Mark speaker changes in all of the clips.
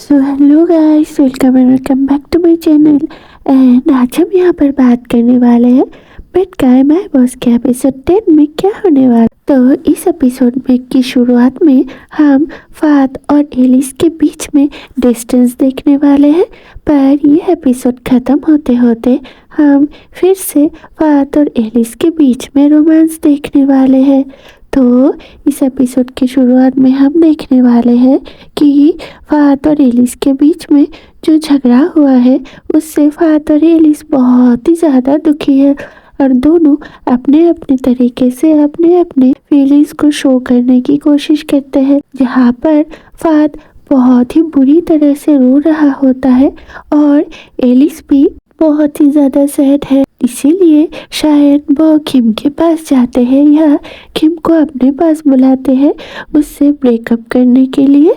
Speaker 1: So hello guys, welcome back to my channel. And आज हम यहाँ पर बात करने वाले हैं बेड गाय माय बॉस के एपिसोड 10 में क्या होने वाला। तो इस एपिसोड में की शुरुआत में हम फात और एलिस के बीच में डिस्टेंस देखने वाले हैं, पर यह एपिसोड खत्म होते होते हम फिर से फात और एलिस के बीच में रोमांस देखने वाले हैं। तो इस एपिसोड की शुरुआत में हम देखने वाले हैं कि फात और एलिस के बीच में जो झगड़ा हुआ है उससे फात और एलिस बहुत ही ज़्यादा दुखी है और दोनों अपने अपने तरीके से अपने अपने फीलिंग्स को शो करने की कोशिश करते हैं। जहाँ पर फात बहुत ही बुरी तरह से रो रहा होता है और एलिस भी बहुत ही ज़्यादा सैड है। इसीलिए शायद वो किम के पास जाते हैं या किम को अपने पास बुलाते हैं उससे ब्रेकअप करने के लिए।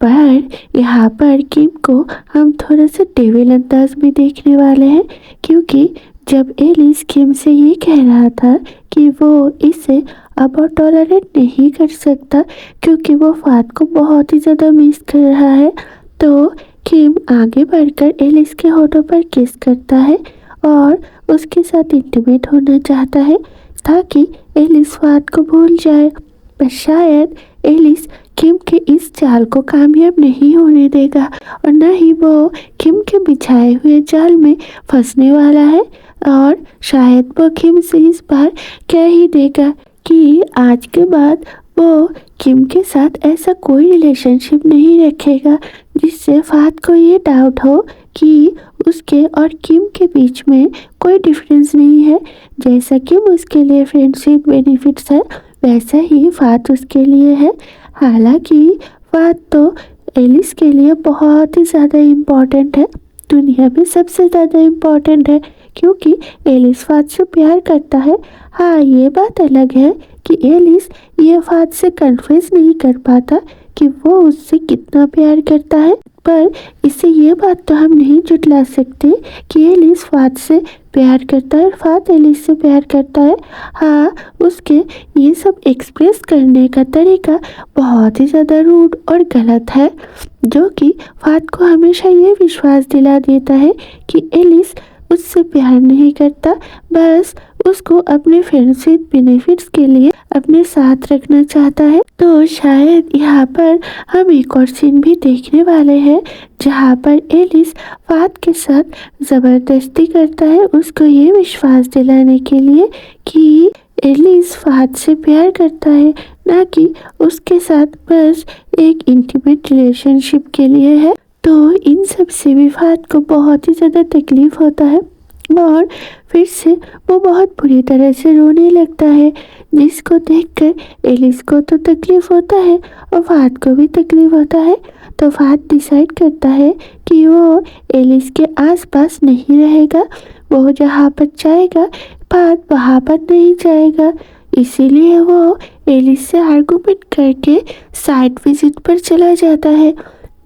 Speaker 1: पर यहाँ पर किम को हम थोड़ा सा डेविल अंदाज में देखने वाले हैं, क्योंकि जब एलिस किम से ये कह रहा था कि वो इसे अब और टॉलरेट नहीं कर सकता क्योंकि वो फात को बहुत ही ज़्यादा मिस कर रहा है, तो किम आगे बढ़कर एलिस के होठों पर किस करता है और उसके साथ इंटीमेट होना चाहता है ताकि एलिस फात को भूल जाए। पर शायद एलिस किम के इस चाल को कामयाब नहीं होने देगा और न ही वो किम के बिछाए हुए जाल में फंसने वाला है और शायद वो किम से इस बार कह ही देगा कि आज के बाद वो किम के साथ ऐसा कोई रिलेशनशिप नहीं रखेगा जिससे फात को ये डाउट हो कि उसके और किम के बीच में कोई डिफरेंस नहीं है। जैसा किम उसके लिए फ्रेंड्स विद बेनिफिट्स है वैसा ही फात उसके लिए है। हालांकि फात तो एलिस के लिए बहुत ही ज़्यादा इम्पॉर्टेंट है, दुनिया में सबसे ज़्यादा इम्पॉर्टेंट है, क्योंकि एलिस फात से प्यार करता है। हाँ, ये बात अलग है कि एलिस ये फात से कन्फेस नहीं कर पाता कि वो उससे कितना प्यार करता है, पर इससे ये बात तो हम नहीं जुटला सकते कि एलिस फात से प्यार करता है और फात एलिस से प्यार करता है। हाँ, उसके ये सब एक्सप्रेस करने का तरीका बहुत ही ज़्यादा रूड और गलत है, जो कि फात को हमेशा ये विश्वास दिला देता है कि एलिस उससे प्यार नहीं करता, बस उसको अपने फ्रेंड्स विद बेनिफिट्स के लिए अपने साथ रखना चाहता है। तो शायद यहाँ पर हम एक और सीन भी देखने वाले हैं जहाँ पर एलिस फात के साथ ज़बरदस्ती करता है उसको ये विश्वास दिलाने के लिए कि एलिस फात से प्यार करता है, ना कि उसके साथ बस एक इंटीमेट रिलेशनशिप के लिए है। तो इन सब से भी फात को बहुत ही ज़्यादा तकलीफ होता है और फिर से वो बहुत बुरी तरह से रोने लगता है, जिसको देखकर एलिस को तो तकलीफ होता है और फात को भी तकलीफ होता है। तो फात डिसाइड करता है कि वो एलिस के आसपास नहीं रहेगा, वो जहाँ पर जाएगा फात वहाँ पर नहीं जाएगा। इसीलिए वो एलिस से आर्गुमेंट करके साइड विजिट पर चला जाता है,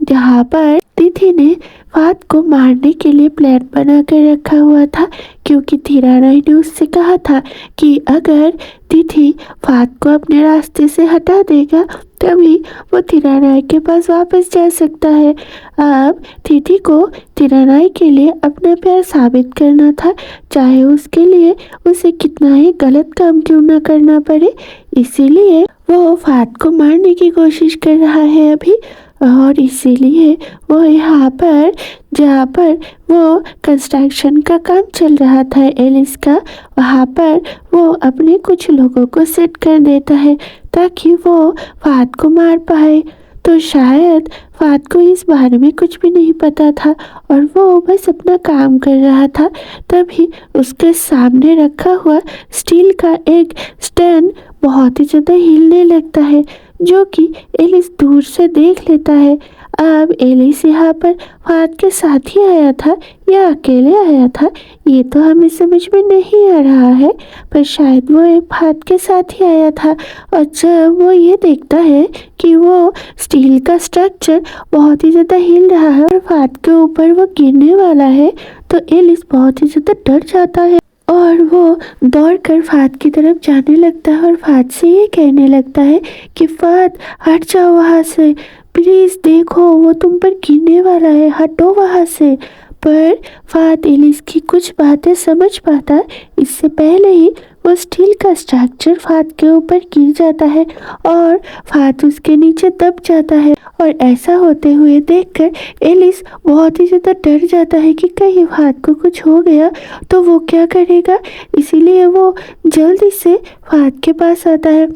Speaker 1: जहाँ पर तिथि ने फात को मारने के लिए प्लान बना कर रखा हुआ था, क्योंकि धीरानाई ने उससे कहा था कि अगर तिथि फात को अपने रास्ते से हटा देगा तभी वो धीरानाई के पास वापस जा सकता है। अब तिथि को धीरानाई के लिए अपना प्यार साबित करना था, चाहे उसके लिए उसे कितना ही गलत काम क्यों ना करना पड़े। इसीलिए वो फात को मारने की कोशिश कर रहा है अभी, और इसीलिए वो यहाँ पर जहाँ पर वो कंस्ट्रक्शन का काम चल रहा था एलिस का, वहाँ पर वो अपने कुछ लोगों को सेट कर देता है ताकि वो फात को मार पाए। तो शायद फात को इस बारे में कुछ भी नहीं पता था और वो बस अपना काम कर रहा था। तभी उसके सामने रखा हुआ स्टील का एक स्टैंड बहुत ही ज़्यादा हिलने लगता है, जो कि एलिस दूर से देख लेता है। अब एलिस यहाँ पर फात के साथ ही आया था या अकेले आया था ये तो हमें समझ में नहीं आ रहा है, पर शायद वो फात के साथ ही आया था। और जब वो ये देखता है कि वो स्टील का स्ट्रक्चर बहुत ही ज़्यादा हिल रहा है और फात के ऊपर वो गिरने वाला है, तो एलिस बहुत ही ज़्यादा डर जाता है और वो दौड़कर फात की तरफ जाने लगता है और फात से ये कहने लगता है कि फात हट जाओ वहाँ से, प्लीज देखो वो तुम पर गिरने वाला है, हटो वहां से। पर फात एलिस की कुछ बातें समझ पाता इससे पहले ही वो स्टील का स्ट्रक्चर फात के ऊपर गिर जाता है और फात उसके नीचे दब जाता है। और ऐसा होते हुए देखकर एलिस बहुत ही ज़्यादा डर जाता है कि कहीं फात को कुछ हो गया तो वो क्या करेगा। इसीलिए वो जल्दी से फात के पास आता है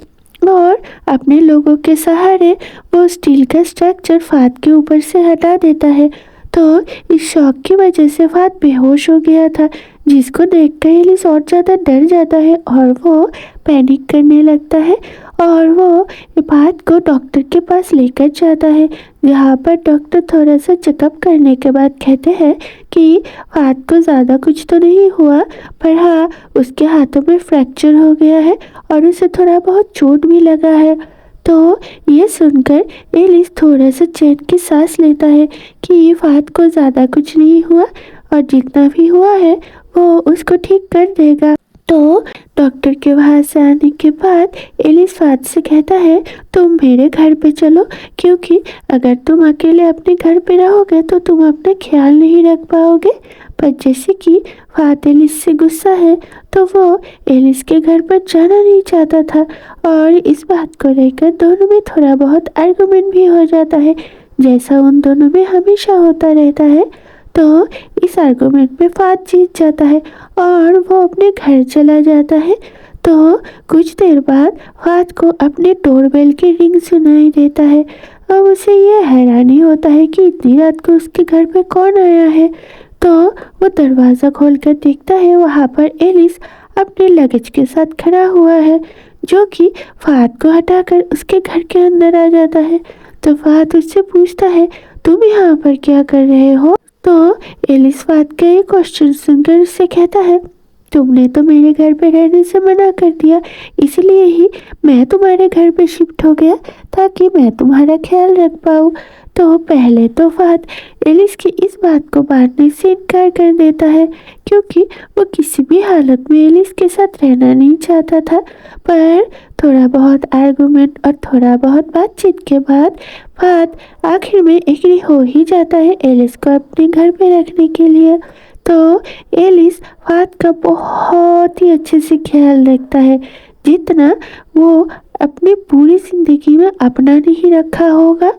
Speaker 1: और अपने लोगों के सहारे वो स्टील का स्ट्रक्चर फात के ऊपर से हटा देता है। तो इस शॉक की वजह से फात बेहोश हो गया था, जिसको देखकर एलिस और ज़्यादा डर जाता है और वो पैनिक करने लगता है और वो फात को डॉक्टर के पास लेकर जाता है, जहाँ पर डॉक्टर थोड़ा सा चेकअप करने के बाद कहते हैं कि फात को ज़्यादा कुछ तो नहीं हुआ, पर हाँ उसके हाथों में फ्रैक्चर हो गया है और उसे थोड़ा बहुत चोट भी लगा है। तो ये सुनकर एलिस थोड़ा सा चैन की सांस लेता है कि फात को ज़्यादा कुछ नहीं हुआ और जितना भी हुआ है वो उसको ठीक कर देगा। तो डॉक्टर के वहाँ से आने के बाद एलिस फात से कहता है तुम मेरे घर पे चलो, क्योंकि अगर तुम अकेले अपने घर पे रहोगे तो तुम अपना ख्याल नहीं रख पाओगे। पर जैसे कि फात एलिस से गुस्सा है तो वो एलिस के घर पर जाना नहीं चाहता था और इस बात को लेकर दोनों में थोड़ा बहुत आर्गुमेंट भी हो जाता है, जैसा उन दोनों में हमेशा होता रहता है। तो इस आर्गुमेंट में फात जीत जाता है और वो अपने घर चला जाता है। तो कुछ देर बाद फात को अपने डोरबेल की रिंग सुनाई देता है। अब उसे यह हैरानी होता है कि इतनी रात को उसके घर पे कौन आया है। तो वो दरवाज़ा खोलकर देखता है वहाँ पर एलिस अपने लगेज के साथ खड़ा हुआ है, जो कि फात को हटाकर उसके घर के अंदर आ जाता है। तो फात उससे पूछता है तुम यहाँ पर क्या कर रहे हो। तो एलिस फात का ये क्वेश्चन सुनकर उससे कहता है तुमने तो मेरे घर पे रहने से मना कर दिया, इसलिए ही मैं तुम्हारे घर पे शिफ्ट हो गया ताकि मैं तुम्हारा ख्याल रख पाऊँ। तो पहले तो फात एलिस की इस बात को मानने से इनकार कर देता है, क्योंकि वो किसी भी हालत में एलिस के साथ रहना नहीं चाहता था। पर थोड़ा बहुत आर्गुमेंट और थोड़ा बहुत बातचीत के बाद फात आखिर में एग्री हो ही जाता है एलिस को अपने घर पे रखने के लिए। तो एलिस फात का बहुत ही अच्छे से ख्याल रखता है, जितना वो अपनी पूरी ज़िंदगी में अपना नहीं रखा होगा।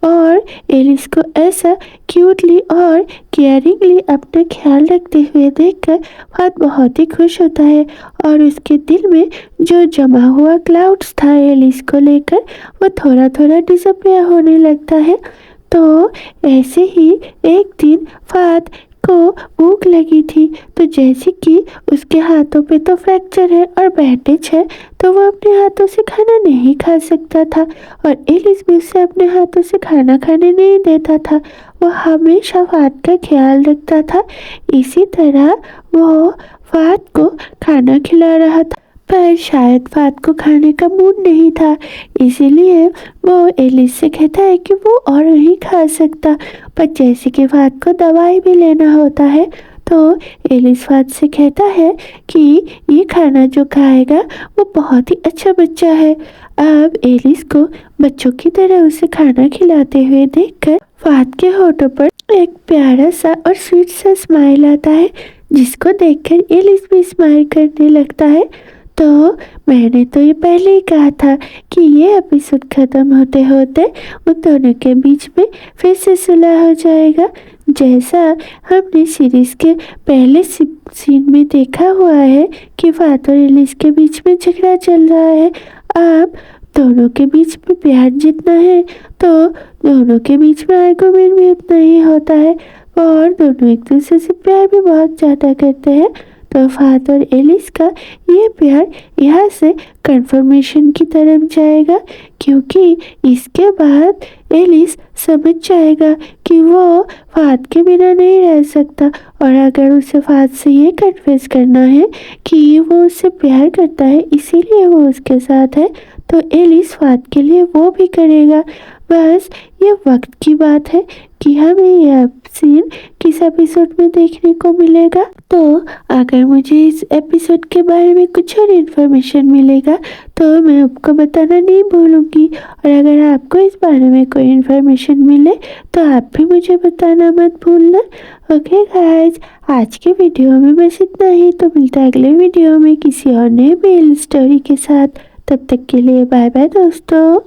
Speaker 1: और एलिस को ऐसा क्यूटली और केयरिंगली अपना ख्याल रखते हुए देखकर फात बहुत ही खुश होता है और उसके दिल में जो जमा हुआ क्लाउड्स था एलिस को लेकर वो थोड़ा थोड़ा डिसअपियर होने लगता है। तो ऐसे ही एक दिन फात को भूख लगी थी, तो जैसे कि उसके हाथों पे तो फ्रैक्चर है और बैंडेज है, तो वो अपने हाथों से खाना नहीं खा सकता था और एलिस भी उसे अपने हाथों से खाना खाने नहीं देता था। वो हमेशा फात का ख्याल रखता था, इसी तरह वो फात को खाना खिला रहा था। पर शायद फात को खाने का मूड नहीं था, इसीलिए वो एलिस से कहता है कि वो और नहीं खा सकता। पर जैसे कि फात को दवाई भी लेना होता है, तो एलिस फात से कहता है कि ये खाना जो खाएगा वो बहुत ही अच्छा बच्चा है। अब एलिस को बच्चों की तरह उसे खाना खिलाते हुए देखकर फात के होठों पर एक प्यारा सा और स्वीट सा स्माइल आता है, जिसको देखकर एलिस भी स्माइल करने लगता है। तो मैंने तो ये पहले ही कहा था कि ये एपिसोड ख़त्म होते होते उन दोनों के बीच में फिर से सुलह हो जाएगा, जैसा हमने सीरीज़ के पहले सीन में देखा हुआ है कि फात और एलिस के बीच में झगड़ा चल रहा है। अब दोनों के बीच में प्यार जितना है तो दोनों के बीच में आर्गुमेंट भी उतना ही होता है और दोनों एक दूसरे से प्यार भी बहुत ज़्यादा करते हैं। तो फात और एलिस का ये प्यार यहाँ से कंफर्मेशन की तरफ जाएगा, क्योंकि इसके बाद एलिस समझ जाएगा कि वो फात के बिना नहीं रह सकता और अगर उसे फात से ये कन्फेस करना है कि वो उससे प्यार करता है इसीलिए वो उसके साथ है, तो एली स्वाद के लिए वो भी करेगा। बस ये वक्त की बात है कि हमें यह सीन किस एपिसोड में देखने को मिलेगा। तो अगर मुझे इस एपिसोड के बारे में कुछ और इन्फॉर्मेशन मिलेगा तो मैं आपको बताना नहीं भूलूंगी। और अगर आपको इस बारे में कोई इन्फॉर्मेशन मिले तो आप भी मुझे बताना मत भूलना। ओके गाइज, आज के वीडियो में बस इतना ही। तो मिलता है अगले वीडियो में किसी और नए मेल स्टोरी के साथ। तब तक के लिए बाय बाय दोस्तों।